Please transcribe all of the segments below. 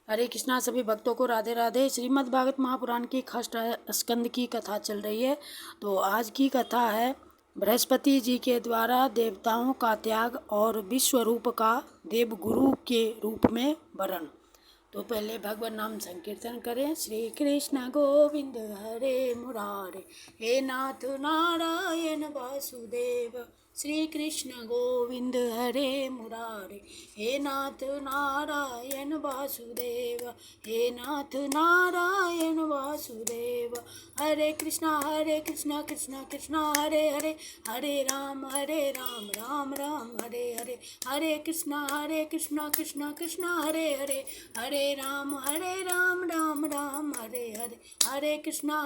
हरे कृष्णा। सभी भक्तों को राधे राधे। श्रीमद् भागवत महापुराण की षष्ठ स्कंद की कथा चल रही है। तो आज की कथा है बृहस्पति जी के द्वारा देवताओं का त्याग और विश्व रूप का देवगुरु के रूप में वरण। तो पहले भगवान नाम संकीर्तन करें। श्री कृष्ण गोविंद हरे मुरारे, हे नाथ नारायण वासुदेव। श्री कृष्ण गोविंद हरे मुरारे, हे नाथ नारायण वासुदेव। हे नाथ नारायण वासुदेव। हरे कृष्णा कृष्णा कृष्णा हरे हरे, हरे राम राम राम हरे हरे। हरे कृष्णा कृष्णा कृष्णा हरे हरे, हरे राम राम राम हरे हरे। हरे कृष्णा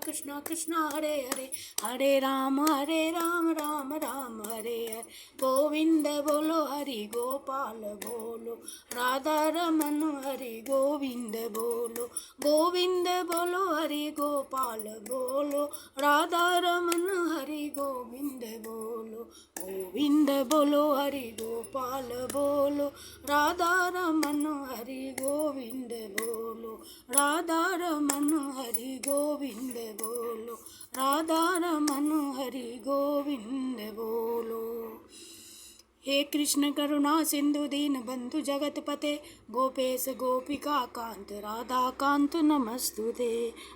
कृष्णा कृष्णा हरे हरे, हरे राम राम राम हरे हरे। गोविंद बोलो हरि गोपाल बोलो, राधा रमन हरि गोविंद बोलो। गोविंद बोलो हरि गोपाल बोलो, राधा रमन हरि गोविंद बोलो। गोविंद बोलो हरि गोपाल बोलो, राधा रमन हरि गोविंद बोलो। राधा रमन हरि गोविंद बोलो, राधा रमन हरि गोविंद बोलो। हे कृष्ण करुणा सिंधु दीन बंधु जगतपते, गोपेश गोपिका कांत राधा कांत नमस्तुते।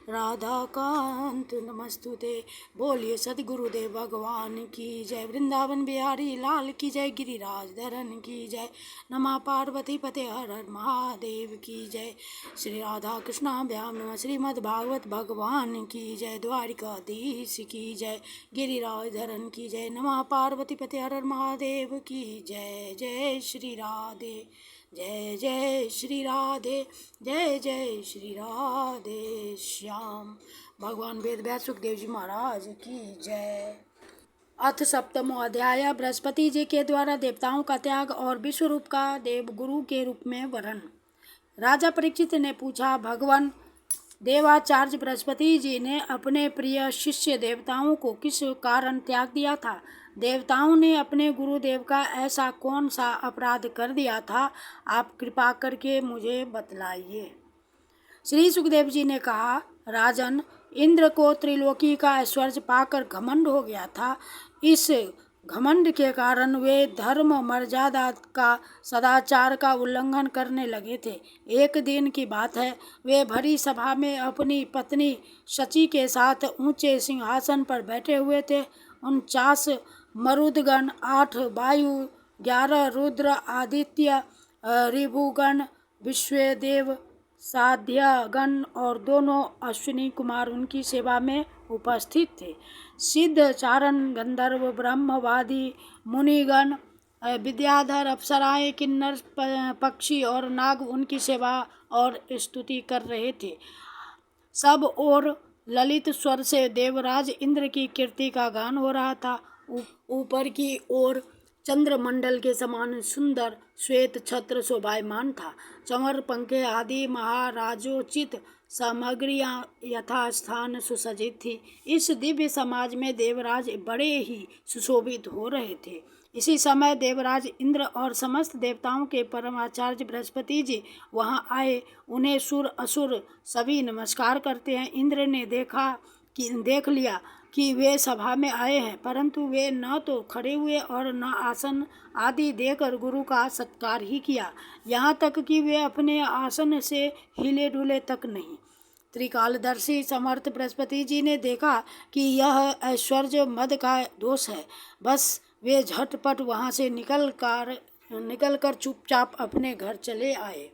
राधा कांत नमस्तुते। बोलिए सदगुरुदेव भगवान की जय। वृंदावन बिहारी लाल की जय। गिरिराज धरन की जय। नमः पार्वती पते हर हर महादेव की जय। श्री राधा कृष्णा व्याम नमः। श्रीमद् भागवत भगवान की जय। द्वारिकाधीश की जय। गिरिराज धरन की जय। नमः पार्वती पते हर हर महादेव की जय। जय श्री राधे, जय जय श्री राधे, जय जय श्री राधे श्याम। भगवान वेद व्यास सुखदेव जी महाराज की जय। अथ सप्तमो अध्याय। बृहस्पति जी के द्वारा देवताओं का त्याग और विश्व रूप का देव गुरु के रूप में वरण। राजा परीक्षित ने पूछा, भगवान देवाचार्य बृहस्पति जी ने अपने प्रिय शिष्य देवताओं को किस कारण त्याग दिया था? देवताओं ने अपने गुरुदेव का ऐसा कौन सा अपराध कर दिया था? आप कृपा करके मुझे बतलाइए। श्री सुखदेव जी ने कहा, राजन, इंद्र को त्रिलोकी का ऐश्वर्य पाकर घमंड हो गया था। इस घमंड के कारण वे धर्म मर्यादा का, सदाचार का उल्लंघन करने लगे थे। एक दिन की बात है, वे भरी सभा में अपनी पत्नी शची के साथ ऊंचे सिंहासन पर बैठे हुए थे। 49 मरुदगण, 8 वायु, 11 रुद्र, आदित्य, ऋभुगण, विश्वदेव, साध्यगण और दोनों अश्विनी कुमार उनकी सेवा में उपस्थित थे। सिद्ध, चारण, गंधर्व, ब्रह्मवादी, मुनिगण, विद्याधर, अप्सराएं, किन्नर, पक्षी और नाग उनकी सेवा और स्तुति कर रहे थे। सब और ललित स्वर से देवराज इंद्र की कीर्ति का गान हो रहा था। ऊपर की ओर चंद्रमंडल के समान सुंदर श्वेत छत्र शोभायमान था। चंवर, पंखे आदि महाराजोचित सामग्रियां यथास्थान सुसज्जित थी। इस दिव्य समाज में देवराज बड़े ही सुशोभित हो रहे थे। इसी समय देवराज इंद्र और समस्त देवताओं के परमाचार्य बृहस्पति जी वहां आए। उन्हें सुर असुर सभी नमस्कार करते हैं। इंद्र ने देख लिया कि वे सभा में आए हैं, परंतु वे न तो खड़े हुए और न आसन आदि देकर गुरु का सत्कार ही किया। यहाँ तक कि वे अपने आसन से हिले डुले तक नहीं। त्रिकालदर्शी समर्थ बृहस्पति जी ने देखा कि यह ऐश्वर्य मद का दोष है। बस वे झटपट वहाँ से निकलकर चुपचाप अपने घर चले आए।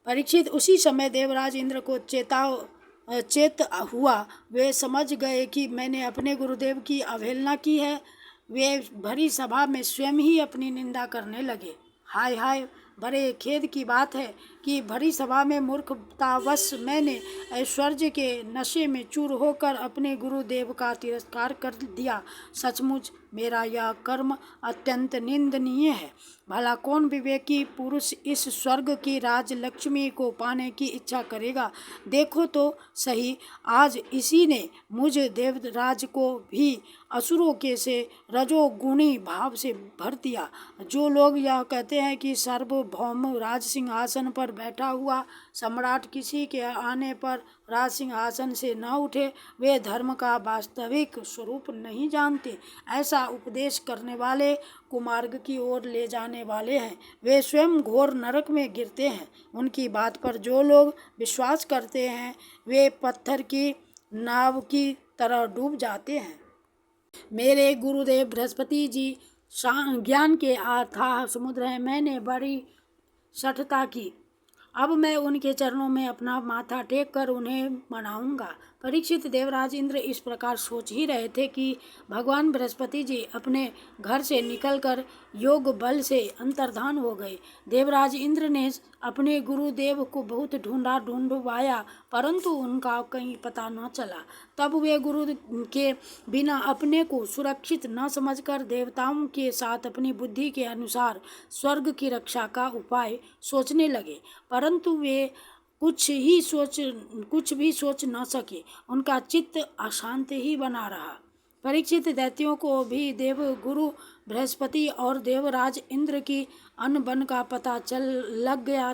परीक्षित, उसी समय देवराज इंद्र को चेत हुआ। वे समझ गए कि मैंने अपने गुरुदेव की अवहेलना की है। वे भरी सभा में स्वयं ही अपनी निंदा करने लगे। हाय हाय, बड़े खेद की बात है कि भरी सभा में मूर्खतावश मैंने ऐश्वर्य के नशे में चूर होकर अपने गुरुदेव का तिरस्कार कर दिया। सचमुच मेरा यह कर्म अत्यंत निंदनीय है। भला कौन विवेकी पुरुष इस स्वर्ग की राज लक्ष्मी को पाने की इच्छा करेगा? देखो तो सही, आज इसी ने मुझ देवराज को भी असुरों के से रजोगुणी भाव से भर दिया। जो लोग यह कहते हैं कि सार्वभौम राज सिंहासन पर बैठा हुआ सम्राट किसी के आने पर राज सिंहासन से न उठे, वे धर्म का वास्तविक स्वरूप नहीं जानते। ऐसा उपदेश करने वाले कुमार्ग की ओर ले जाने वाले हैं, वे स्वयं घोर नरक में गिरते हैं। उनकी बात पर जो लोग विश्वास करते हैं वे पत्थर की नाव की तरह डूब जाते हैं। मेरे गुरुदेव बृहस्पति जी ज्ञान के अथाह समुद्र हैं, मैंने बड़ी शठता की। अब मैं उनके चरणों में अपना माथा टेक कर उन्हें मनाऊंगा। परीक्षित, देवराज इंद्र इस प्रकार सोच ही रहे थे कि भगवान बृहस्पति जी अपने घर से निकलकर योग बल से अंतर्धान हो गए। देवराज इंद्र ने अपने गुरुदेव को बहुत ढूंढवाया, परंतु उनका कहीं पता न चला। तब वे गुरु के बिना अपने को सुरक्षित न समझकर देवताओं के साथ अपनी बुद्धि के अनुसार स्वर्ग की रक्षा का उपाय सोचने लगे, परंतु वे कुछ भी सोच न सके। उनका चित्त अशांत ही बना रहा। परीक्षित, दैत्यों को भी देव गुरु बृहस्पति और देवराज इंद्र की अनबन का पता लग गया।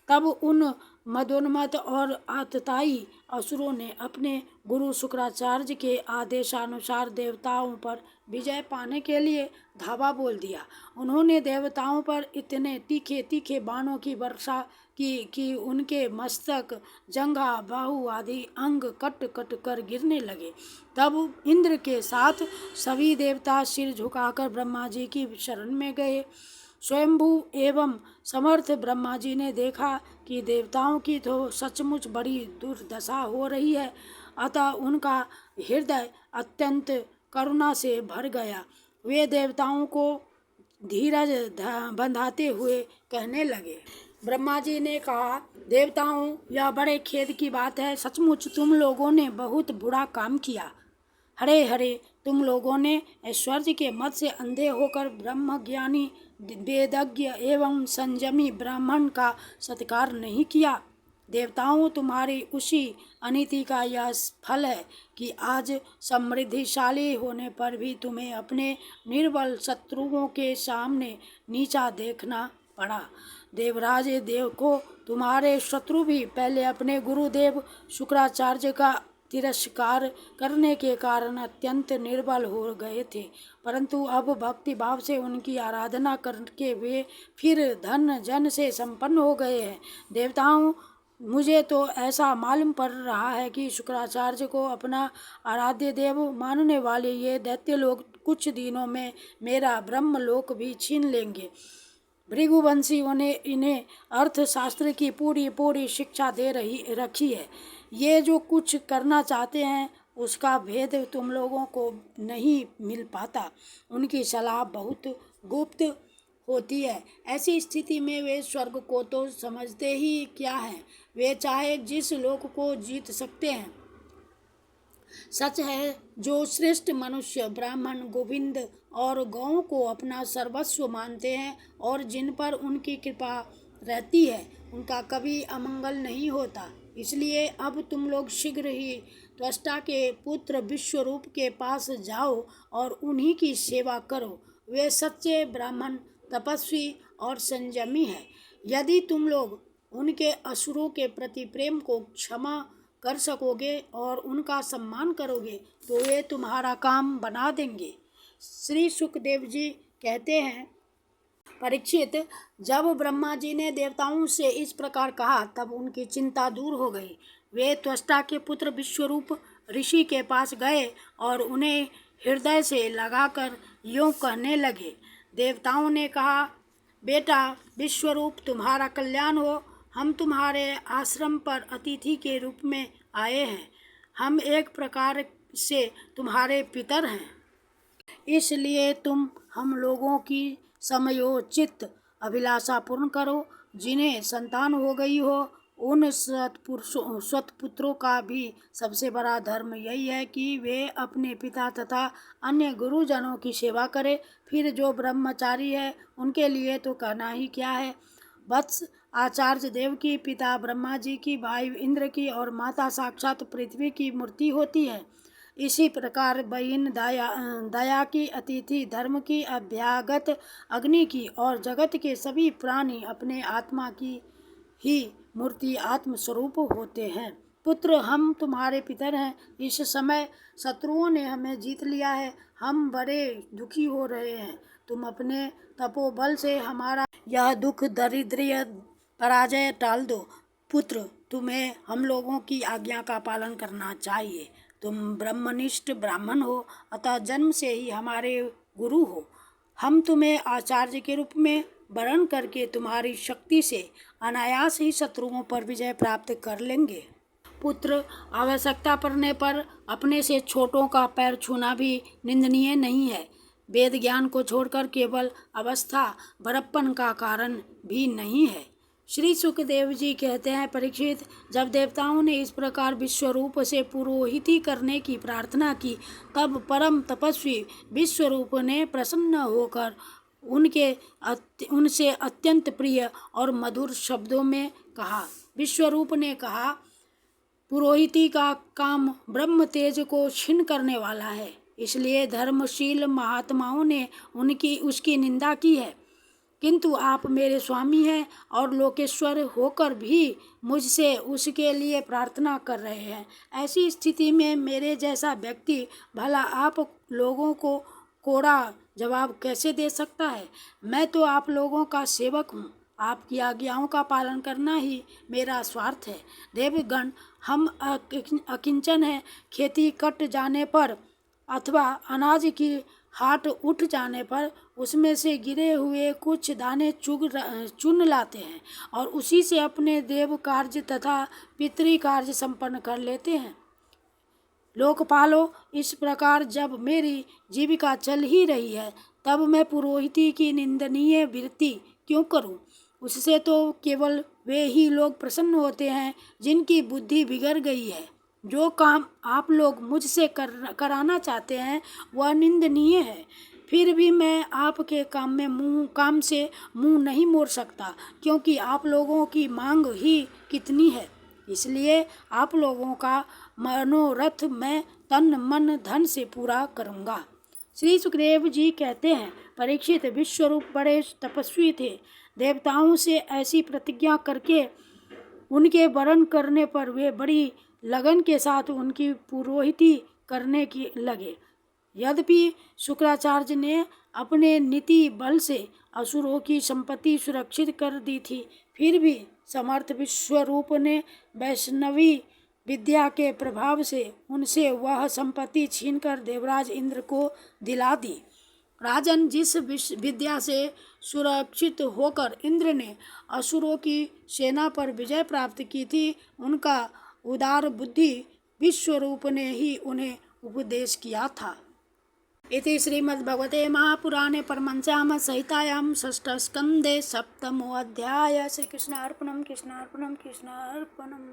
तब उन मदोन्मत्त और आतताई असुरों ने अपने गुरु शुक्राचार्य के आदेशानुसार देवताओं पर विजय पाने के लिए धावा बोल दिया। उन्होंने देवताओं पर इतने तीखे तीखे बाणों की वर्षा की कि उनके मस्तक, जंघा, बाहु आदि अंग कट कट कर गिरने लगे। तब इंद्र के साथ सभी देवता सिर झुकाकर ब्रह्मा जी की शरण में गए। स्वयंभू एवं समर्थ ब्रह्मा जी ने देखा कि देवताओं की तो सचमुच बड़ी दुर्दशा हो रही है, अतः उनका हृदय अत्यंत करुणा से भर गया। वे देवताओं को धीरज बंधाते हुए कहने लगे। ब्रह्मा जी ने कहा, देवताओं, यह बड़े खेद की बात है, सचमुच तुम लोगों ने बहुत बुरा काम किया। हरे हरे, तुम लोगों ने ऐश्वर्य के मत से अंधे होकर ब्रह्मज्ञानी, वेदज्ञ एवं संयमी ब्राह्मण का सत्कार नहीं किया। देवताओं, तुम्हारी उसी अनीति का यह फल है कि आज समृद्धिशाली होने पर भी तुम्हें अपने निर्बल शत्रुओं के सामने नीचा देखना पड़ा। देवराज देव को तुम्हारे शत्रु भी पहले अपने गुरुदेव शुक्राचार्य का तिरस्कार करने के कारण अत्यंत निर्बल हो गए थे, परंतु अब भक्ति भाव से उनकी आराधना करके वे फिर धन जन से संपन्न हो गए हैं। देवताओं, मुझे तो ऐसा मालूम पड़ रहा है कि शुक्राचार्य को अपना आराध्य देव मानने वाले ये दैत्य लोग कुछ दिनों में मेरा ब्रह्मलोक भी छीन लेंगे। भृगुवंशियों ने इन्हें अर्थशास्त्र की पूरी शिक्षा दे रखी है। ये जो कुछ करना चाहते हैं उसका भेद तुम लोगों को नहीं मिल पाता। उनकी सलाह बहुत गुप्त होती है। ऐसी स्थिति में वे स्वर्ग को तो समझते ही क्या हैं, वे चाहे जिस लोक को जीत सकते हैं। सच है, जो श्रेष्ठ मनुष्य ब्राह्मण, गोविंद और गौओं को अपना सर्वस्व मानते हैं और जिन पर उनकी कृपा रहती है, उनका कभी अमंगल नहीं होता। इसलिए अब तुम लोग शीघ्र ही त्वष्टा के पुत्र विश्वरूप के पास जाओ और उन्हीं की सेवा करो। वे सच्चे ब्राह्मण, तपस्वी और संयमी हैं। यदि तुम लोग उनके असुरों के प्रति प्रेम को क्षमा कर सकोगे और उनका सम्मान करोगे तो वे तुम्हारा काम बना देंगे। श्री सुखदेव जी कहते हैं, परीक्षित, जब ब्रह्मा जी ने देवताओं से इस प्रकार कहा तब उनकी चिंता दूर हो गई। वे त्वष्टा के पुत्र विश्वरूप ऋषि के पास गए और उन्हें हृदय से लगाकर यूँ कहने लगे। देवताओं ने कहा, बेटा विश्वरूप, तुम्हारा कल्याण हो। हम तुम्हारे आश्रम पर अतिथि के रूप में आए हैं। हम एक प्रकार से तुम्हारे पितर हैं, इसलिए तुम हम लोगों की समयोचित अभिलाषा पूर्ण करो। जिन्हें संतान हो गई हो उन सत्पुत्रों का भी सबसे बड़ा धर्म यही है कि वे अपने पिता तथा अन्य गुरुजनों की सेवा करें। फिर जो ब्रह्मचारी है उनके लिए तो कहना ही क्या है। वत्स, आचार्य देव की पिता ब्रह्मा जी की, भाई इंद्र की और माता साक्षात पृथ्वी की मूर्ति होती है। इसी प्रकार बहिन दया की, अतिथि धर्म की, अभ्यागत अग्नि की और जगत के सभी प्राणी अपने आत्मा की ही मूर्ति आत्म स्वरूप होते हैं। पुत्र, हम तुम्हारे पितर हैं। इस समय शत्रुओं ने हमें जीत लिया है, हम बड़े दुखी हो रहे हैं। तुम अपने तपोबल से हमारा यह दुख दरिद्र पराजय टाल दो। पुत्र, तुम्हें हम लोगों की आज्ञा का पालन करना चाहिए। तुम ब्रह्मनिष्ठ ब्राह्मण हो, अतः जन्म से ही हमारे गुरु हो। हम तुम्हें आचार्य के रूप में वरण करके तुम्हारी शक्ति से अनायास ही शत्रुओं पर विजय प्राप्त कर लेंगे। पुत्र, आवश्यकता पड़ने पर अपने से छोटों का पैर छूना भी निंदनीय नहीं है। वेद ज्ञान को छोड़कर केवल अवस्था बड़प्पन का कारण भी नहीं है। श्री सुखदेव जी कहते हैं, परीक्षित, जब देवताओं ने इस प्रकार विश्वरूप से पुरोहिती करने की प्रार्थना की, तब परम तपस्वी विश्वरूप ने प्रसन्न होकर उनसे अत्यंत प्रिय और मधुर शब्दों में कहा। विश्वरूप ने कहा, पुरोहिती का काम ब्रह्म तेज को क्षीण करने वाला है, इसलिए धर्मशील महात्माओं ने उसकी निंदा की है। किंतु आप मेरे स्वामी हैं और लोकेश्वर होकर भी मुझसे उसके लिए प्रार्थना कर रहे हैं। ऐसी स्थिति में मेरे जैसा व्यक्ति भला आप लोगों को कोड़ा जवाब कैसे दे सकता है। मैं तो आप लोगों का सेवक हूँ, आपकी आज्ञाओं का पालन करना ही मेरा स्वार्थ है। देवगण, हम अकिंचन हैं। खेती कट जाने पर अथवा अनाज की हाट उठ जाने पर उसमें से गिरे हुए कुछ दाने चुन लाते हैं और उसी से अपने देव कार्य तथा पितृ कार्य संपन्न कर लेते हैं। लोकपालो, इस प्रकार जब मेरी जीविका चल ही रही है, तब मैं पुरोहिती की निंदनीय वृत्ति क्यों करूं। उससे तो केवल वे ही लोग प्रसन्न होते हैं जिनकी बुद्धि बिगड़ गई है। जो काम आप लोग मुझसे कराना चाहते हैं वह निंदनीय है। फिर भी मैं आपके काम से मुंह नहीं मोड़ सकता, क्योंकि आप लोगों की मांग ही कितनी है। इसलिए आप लोगों का मनोरथ मैं तन मन धन से पूरा करूँगा। श्री सुखदेव जी कहते हैं, परीक्षित, विश्वरूप बड़े तपस्वी थे। देवताओं से ऐसी प्रतिज्ञा करके उनके वरण करने पर वे बड़ी लगन के साथ उनकी पुरोहिती करने की लगे। यद्यपि शुक्राचार्य ने अपने नीति बल से असुरों की संपत्ति सुरक्षित कर दी थी, फिर भी समर्थ विश्वरूप ने वैष्णवी विद्या के प्रभाव से उनसे वह संपत्ति छीनकर देवराज इंद्र को दिला दी। राजन, जिस विद्या से सुरक्षित होकर इंद्र ने असुरों की सेना पर विजय प्राप्त की थी, उनका उदार बुद्धि विश्वरूप ने ही उन्हें उपदेश किया था। इति श्रीमद्भगवते महापुराणे परमहंस्यां संहितायां षष्ठस्कन्धे सप्तमोऽध्यायः। श्रीकृष्णार्पणम् कृष्णार्पणम् कृष्णार्पणम्।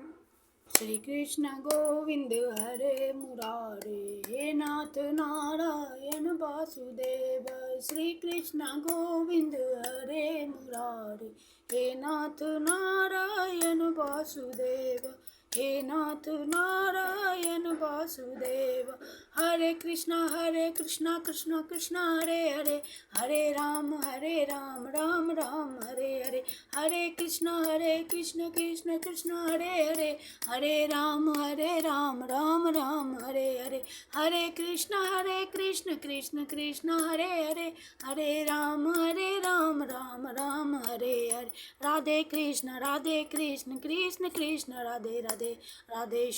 श्री कृष्ण गोविंद हरे मुरारे, हे नाथ नारायण वासुदेव। श्री कृष्ण गोविंद हरे मुरारे, हे नाथ नारायण वासुदेव। हे नाथ नारायण वासुदेव। हरे कृष्णा कृष्णा कृष्णा हरे हरे, हरे राम राम राम हरे हरे। हरे कृष्णा कृष्ण कृष्ण हरे हरे, हरे राम राम राम हरे हरे। हरे कृष्ण कृष्ण कृष्ण हरे हरे, हरे राम राम राम हरे हरे। राधे कृष्ण कृष्ण कृष्ण राधे राधे। राधे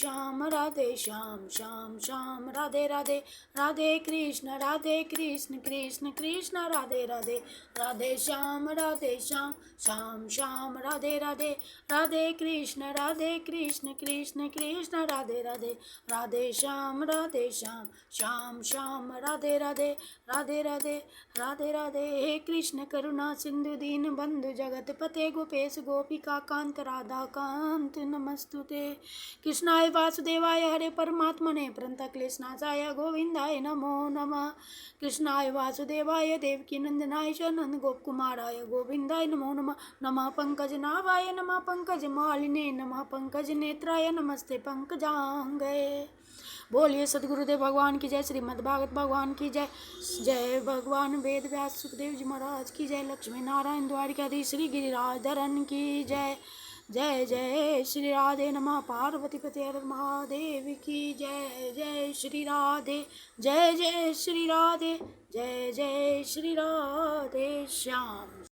राधे श्याम श्याम श्याम राधे राधे राधे कृष्ण कृष्ण कृष्ण राधे राधे राधे श्याम श्याम श्याम राधे राधे राधे कृष्ण कृष्ण कृष्ण राधे राधे राधे श्याम श्याम श्याम राधे राधे राधे राधे राधे राधे हे कृष्ण करुणा सिंधु दीन बंधु जगत पते गोपेश गोपिका कांत राधा कांत नमस्तुते। कृष्णाय वासुदेवाय हरे परमात्मने प्रणत क्लेशनाशाय गोविंदाय नमो नमः। कृष्णाय वासुदेवाय देवकी नंदनाय च नंद गोप कुमाराय गोविंदाय नमो नमः। नमः पंकज नाभाय नमः पंकज मालिने नमः पंकज नेत्राय नमस्ते पंकजांगये। बोलिए सदगुरुदेव भगवान की जय, श्रीमद् भागवत भगवान की जय। जय भगवान वेद व्यास सुखदेव जी महाराज की जय। लक्ष्मी नारायण द्वारिकाधीश श्री गिरिराज धरन की जय। जय जय श्री राधे नमः। पार्वती पते हर महादेव की जय। जय श्री राधे जय जय श्री राधे जय जय श्री राधे श्याम।